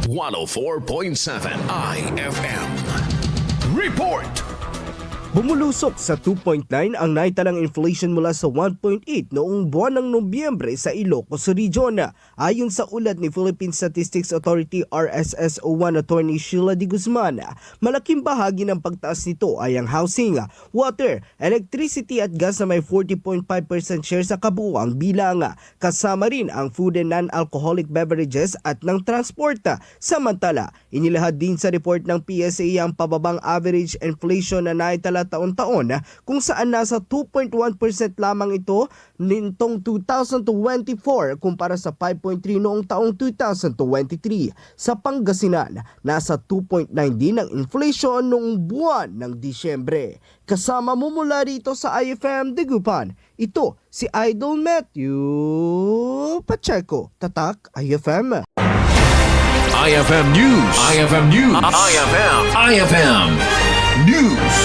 104.7 IFM. Report! Bumulusok sa 2.9 ang naitalang inflation mula sa 1.8 noong buwan ng Nobyembre sa Ilocos Region. Ayon sa ulat ni Philippine Statistics Authority RSSO1 Attorney Sheila D. Guzman, malaking bahagi ng pagtaas nito ay ang housing, water, electricity at gas na may 40.5% share sa kabuuang bilang. Kasama rin ang food and non-alcoholic beverages at ng transport. Samantala, inilahad din sa report ng PSA ang pababang average inflation na naitala taon-taon kung saan nasa 2.1% lamang ito nitong 2024 kumpara sa 5.3 noong taong 2023. Sa Pangasinan, nasa 2.9 din ang inflation noong buwan ng Disyembre. Kasama mo mula rito sa IFM Dagupan, ito si Idol Matthew Pacheco, Tatak IFM. IFM News. IFM News. IFM News.